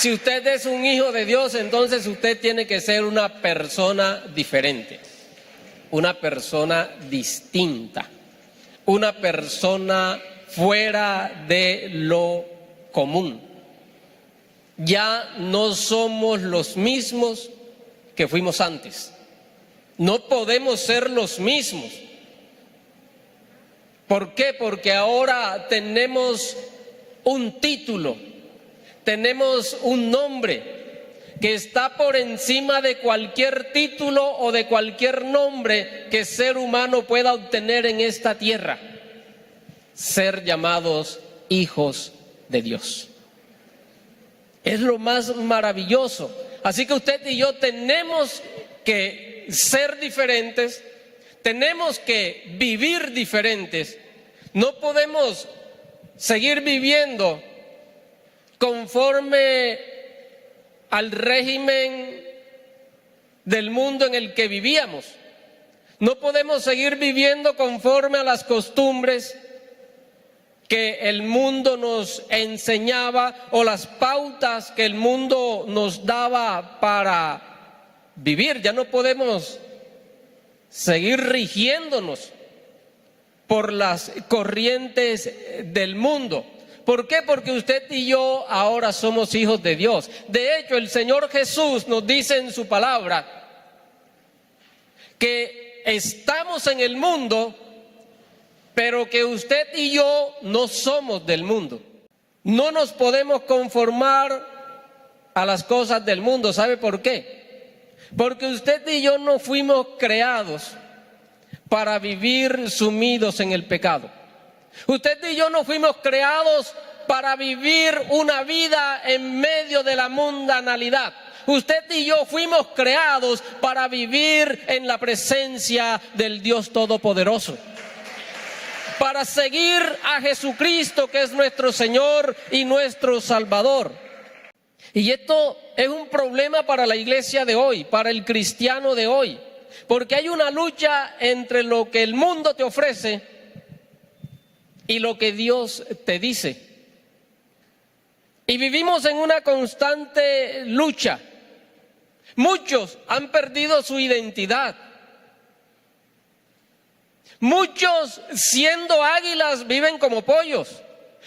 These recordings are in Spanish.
Si usted es un hijo de Dios, entonces usted tiene que ser una persona diferente, una persona distinta, una persona fuera de lo común. Ya no somos los mismos que fuimos antes. No podemos ser los mismos. ¿Por qué? Porque ahora tenemos un título, tenemos un nombre que está por encima de cualquier título o de cualquier nombre que ser humano pueda obtener en esta tierra: ser llamados hijos de Dios. Es lo más maravilloso. Así que usted y yo tenemos que ser diferentes, tenemos que vivir diferentes. No podemos seguir viviendo conforme al régimen del mundo en el que vivíamos. No podemos seguir viviendo conforme a las costumbres que el mundo nos enseñaba o las pautas que el mundo nos daba para vivir. Ya no podemos seguir rigiéndonos por las corrientes del mundo. ¿Por qué? Porque usted y yo ahora somos hijos de Dios. De hecho, el Señor Jesús nos dice en su palabra que estamos en el mundo, pero que usted y yo no somos del mundo. No nos podemos conformar a las cosas del mundo. ¿Sabe por qué? Porque usted y yo no fuimos creados para vivir sumidos en el pecado. Usted y yo no fuimos creados para vivir una vida en medio de la mundanalidad. Usted y yo fuimos creados para vivir en la presencia del Dios Todopoderoso, para seguir a Jesucristo, que es nuestro Señor y nuestro Salvador. Y esto es un problema para la iglesia de hoy, para el cristiano de hoy, porque hay una lucha entre lo que el mundo te ofrece y lo que Dios te dice. Y vivimos en una constante lucha. Muchos han perdido su identidad. Muchos, siendo águilas, viven como pollos,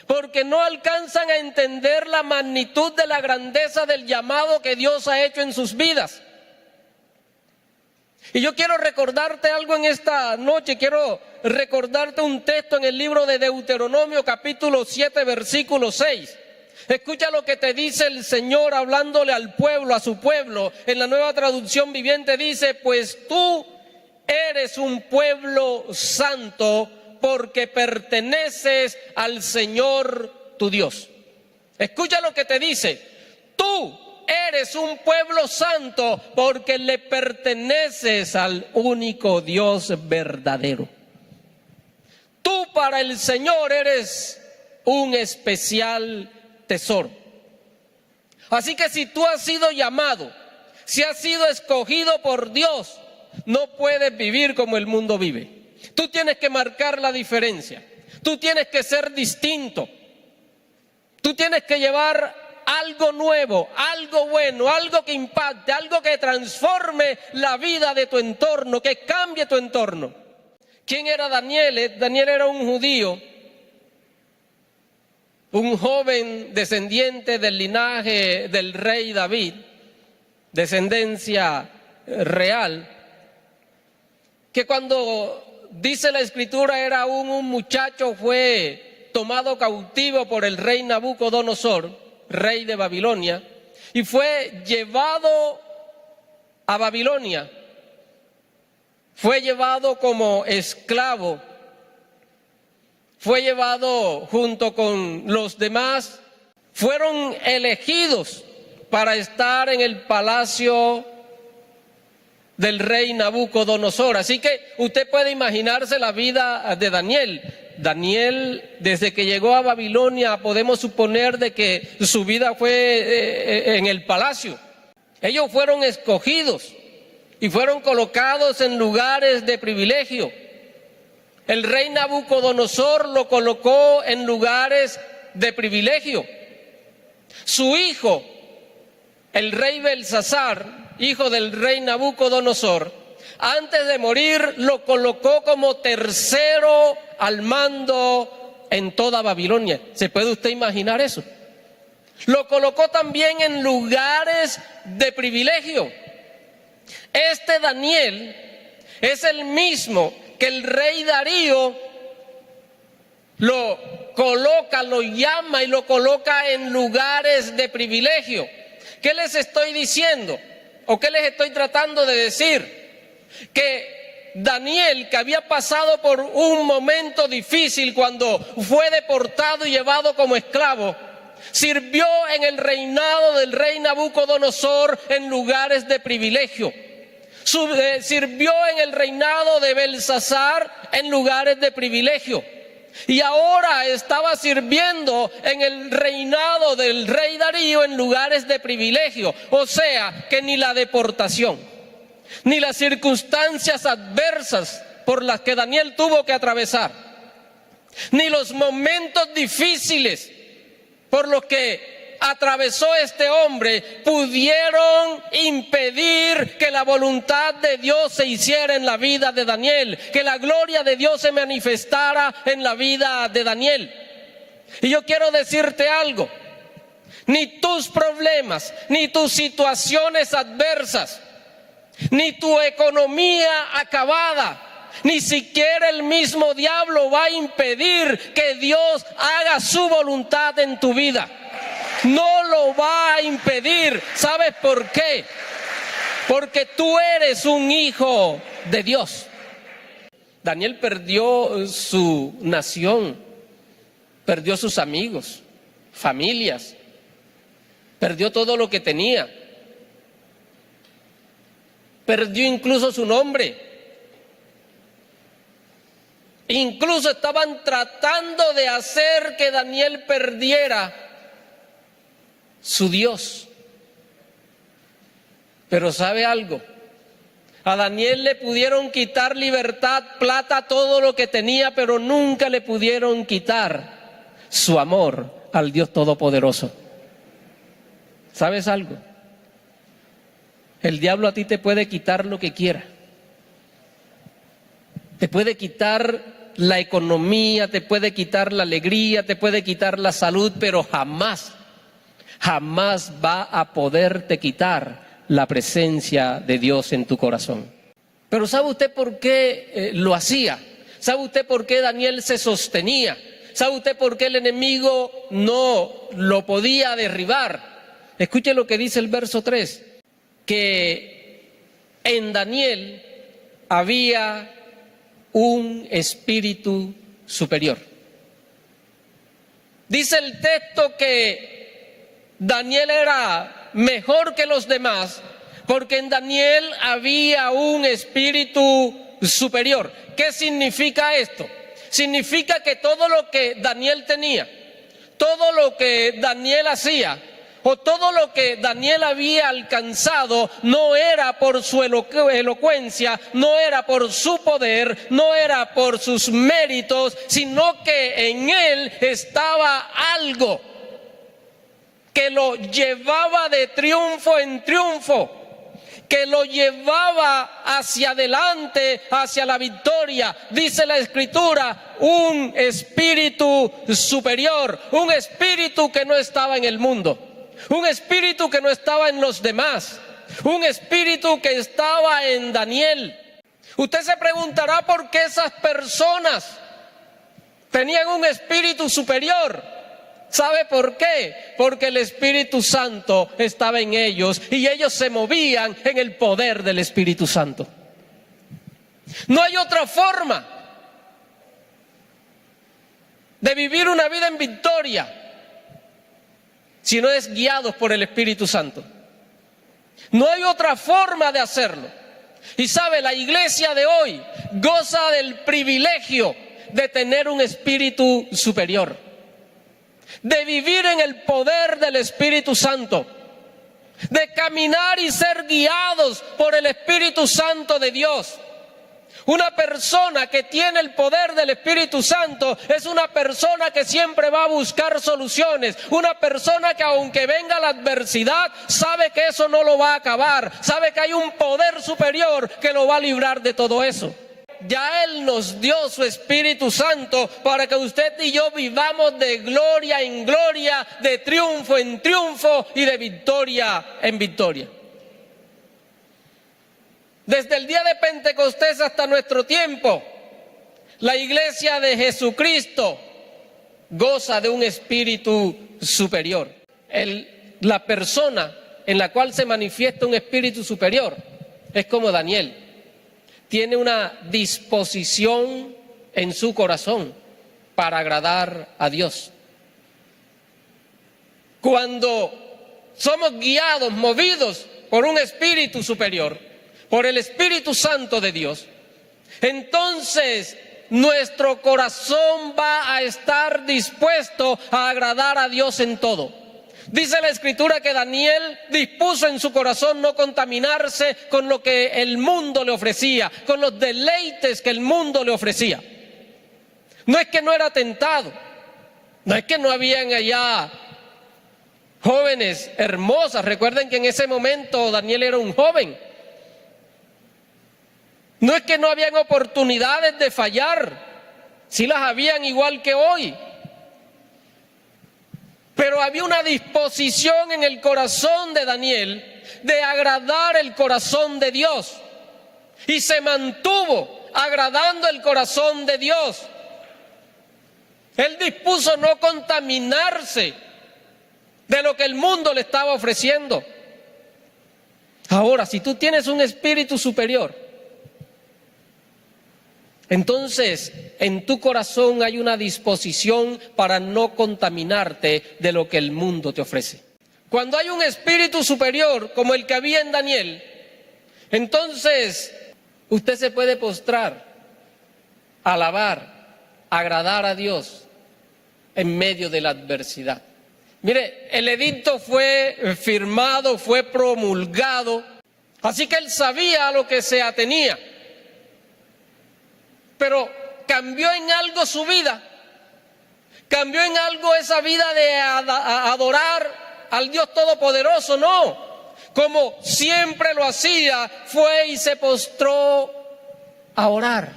porque no alcanzan a entender la magnitud de la grandeza del llamado que Dios ha hecho en sus vidas. Y yo quiero recordarte algo en esta noche. Quiero recordarte un texto en el libro de Deuteronomio, capítulo 7, versículo 6. Escucha lo que te dice el Señor hablándole al pueblo, a su pueblo. En la Nueva Traducción Viviente dice: pues tú eres un pueblo santo, porque perteneces al Señor tu Dios. Escucha lo que te dice: tú eres un pueblo santo porque le perteneces al único Dios verdadero. Tú para el Señor eres un especial tesoro. Así que si tú has sido llamado, si has sido escogido por Dios, no puedes vivir como el mundo vive. Tú tienes que marcar la diferencia. Tú tienes que ser distinto. Tú tienes que llevar algo nuevo, algo bueno, algo que impacte, algo que transforme la vida de tu entorno, que cambie tu entorno. ¿Quién era Daniel? Daniel era un judío, un joven descendiente del linaje del rey David, descendencia real, que cuando dice la Escritura era aún un muchacho, fue tomado cautivo por el rey Nabucodonosor, rey de Babilonia, y fue llevado a Babilonia. Fue llevado como esclavo, fue llevado junto con los demás, fueron elegidos para estar en el palacio del rey Nabucodonosor. Así que usted puede imaginarse la vida de Daniel. Daniel, desde que llegó a Babilonia, podemos suponer de que su vida fue en el palacio. Ellos fueron escogidos y fueron colocados en lugares de privilegio. El rey Nabucodonosor lo colocó en lugares de privilegio. Su hijo el rey Belsasar, hijo del rey Nabucodonosor, antes de morir lo colocó como tercero al mando en toda Babilonia. ¿Se puede usted imaginar eso? Lo colocó también en lugares de privilegio. Este Daniel es el mismo que el rey Darío lo coloca, lo llama y lo coloca en lugares de privilegio. ¿Qué les estoy diciendo? ¿O qué les estoy tratando de decir? Que Daniel, que había pasado por un momento difícil cuando fue deportado y llevado como esclavo, sirvió en el reinado del rey Nabucodonosor en lugares de privilegio. Sirvió en el reinado de Belsasar en lugares de privilegio. Y ahora estaba sirviendo en el reinado del rey Darío en lugares de privilegio. O sea, que ni la deportación, ni las circunstancias adversas por las que Daniel tuvo que atravesar, ni los momentos difíciles por los que atravesó este hombre pudieron impedir que la voluntad de Dios se hiciera en la vida de Daniel, que la gloria de Dios se manifestara en la vida de Daniel. Y yo quiero decirte algo: ni tus problemas, ni tus situaciones adversas, ni tu economía acabada, ni siquiera el mismo diablo va a impedir que Dios haga su voluntad en tu vida. No lo va a impedir. ¿Sabes por qué? Porque tú eres un hijo de Dios. Daniel perdió su nación, perdió sus amigos, familias, perdió todo lo que tenía, perdió incluso su nombre. Incluso estaban tratando de hacer que Daniel perdiera su Dios. Pero ¿sabe algo? A Daniel le pudieron quitar libertad, plata, todo lo que tenía, pero nunca le pudieron quitar su amor al Dios Todopoderoso. ¿Sabes algo? El diablo a ti te puede quitar lo que quiera. Te puede quitar la economía, te puede quitar la alegría, te puede quitar la salud, pero jamás va a poderte quitar la presencia de Dios en tu corazón. Pero ¿sabe usted por qué lo hacía? ¿Sabe usted por qué Daniel se sostenía? ¿Sabe usted por qué el enemigo no lo podía derribar? Escuche lo que dice el verso 3, que en Daniel había un espíritu superior. Dice el texto que Daniel era mejor que los demás porque en Daniel había un espíritu superior. ¿Qué significa esto? Significa que todo lo que Daniel tenía, todo lo que Daniel hacía o todo lo que Daniel había alcanzado no era por su elocuencia, no era por su poder, no era por sus méritos, sino que en él estaba algo que lo llevaba de triunfo en triunfo, que lo llevaba hacia adelante, hacia la victoria. Dice la Escritura, un espíritu superior, un espíritu que no estaba en el mundo, un espíritu que no estaba en los demás, un espíritu que estaba en Daniel. Usted se preguntará por qué esas personas tenían un espíritu superior. ¿Sabe por qué? Porque el Espíritu Santo estaba en ellos y ellos se movían en el poder del Espíritu Santo. No hay otra forma de vivir una vida en victoria si no es guiados por el Espíritu Santo. No hay otra forma de hacerlo. Y sabe, la iglesia de hoy goza del privilegio de tener un espíritu superior, de vivir en el poder del Espíritu Santo, de caminar y ser guiados por el Espíritu Santo de Dios. Una persona que tiene el poder del Espíritu Santo es una persona que siempre va a buscar soluciones. Una persona que aunque venga la adversidad, sabe que eso no lo va a acabar. Sabe que hay un poder superior que lo va a librar de todo eso. Ya Él nos dio su Espíritu Santo para que usted y yo vivamos de gloria en gloria, de triunfo en triunfo y de victoria en victoria. Desde el día de Pentecostés hasta nuestro tiempo, la iglesia de Jesucristo goza de un espíritu superior. La persona en la cual se manifiesta un espíritu superior es como Daniel. Tiene una disposición en su corazón para agradar a Dios. Cuando somos guiados, movidos por un espíritu superior, por el Espíritu Santo de Dios, entonces nuestro corazón va a estar dispuesto a agradar a Dios en todo. Dice la Escritura que Daniel dispuso en su corazón no contaminarse con lo que el mundo le ofrecía, con los deleites que el mundo le ofrecía. No es que no era tentado, no es que no habían allá jóvenes hermosas. Recuerden que en ese momento Daniel era un joven. No es que no habían oportunidades de fallar, sí las habían igual que hoy. Pero había una disposición en el corazón de Daniel de agradar el corazón de Dios. Y se mantuvo agradando el corazón de Dios. Él dispuso no contaminarse de lo que el mundo le estaba ofreciendo. Ahora, si tú tienes un espíritu superior, entonces, en tu corazón hay una disposición para no contaminarte de lo que el mundo te ofrece. Cuando hay un espíritu superior como el que había en Daniel, entonces usted se puede postrar, alabar, agradar a Dios en medio de la adversidad. Mire, el edicto fue firmado, fue promulgado, así que él sabía a lo que se atenía. Pero cambió en algo su vida, cambió en algo esa vida de adorar al Dios Todopoderoso, no. Como siempre lo hacía, fue y se postró a orar,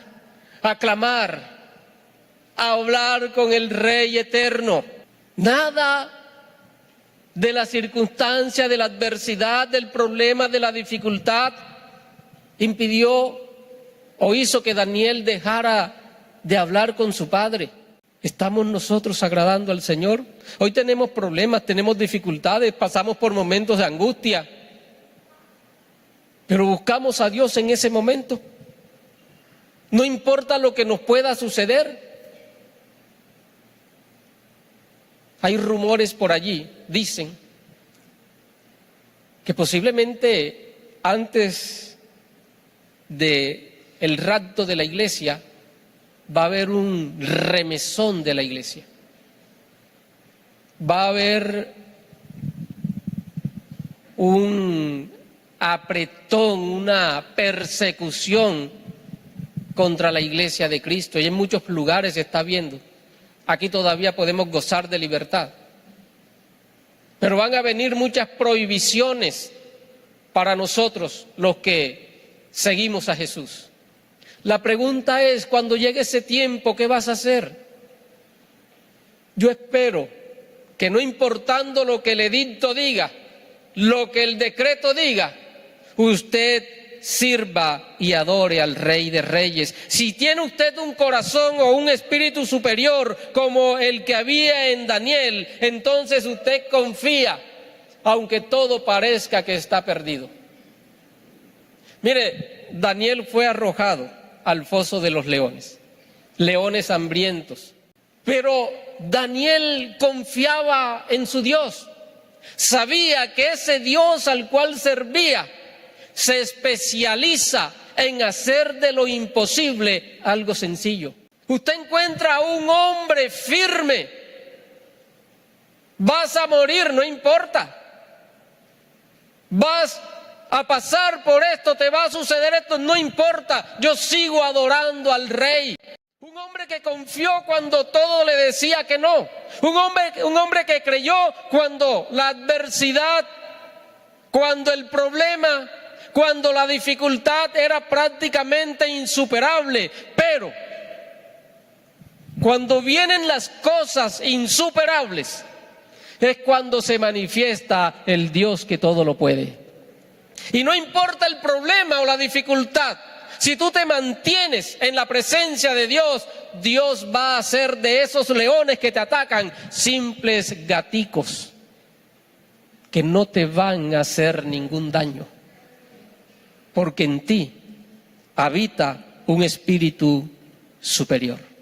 a clamar, a hablar con el Rey eterno. Nada de la circunstancia, de la adversidad, del problema, de la dificultad impidió o hizo que Daniel dejara de hablar con su padre. ¿Estamos nosotros agradando al Señor? Hoy tenemos problemas, tenemos dificultades, pasamos por momentos de angustia, pero buscamos a Dios en ese momento. No importa lo que nos pueda suceder. Hay rumores por allí, dicen, que posiblemente antes de el rapto de la iglesia, va a haber un remesón de la iglesia. Va a haber un apretón, una persecución contra la iglesia de Cristo. Y en muchos lugares se está viendo. Aquí todavía podemos gozar de libertad. Pero van a venir muchas prohibiciones para nosotros, los que seguimos a Jesús. La pregunta es, cuando llegue ese tiempo, ¿qué vas a hacer? Yo espero que no importando lo que el edicto diga, lo que el decreto diga, usted sirva y adore al Rey de Reyes. Si tiene usted un corazón o un espíritu superior como el que había en Daniel, entonces usted confía, aunque todo parezca que está perdido. Mire, Daniel fue arrojado al foso de los leones, leones hambrientos. Pero Daniel confiaba en su Dios, sabía que ese Dios al cual servía se especializa en hacer de lo imposible algo sencillo. Usted encuentra a un hombre firme, vas a morir, no importa, vas a pasar por esto, te va a suceder esto, no importa, yo sigo adorando al Rey. Un hombre que confió cuando todo le decía que no. Un hombre que creyó cuando la adversidad, cuando el problema, cuando la dificultad era prácticamente insuperable. Pero cuando vienen las cosas insuperables, es cuando se manifiesta el Dios que todo lo puede. Y no importa el problema o la dificultad, si tú te mantienes en la presencia de Dios, Dios va a hacer de esos leones que te atacan simples gaticos que no te van a hacer ningún daño, porque en ti habita un espíritu superior.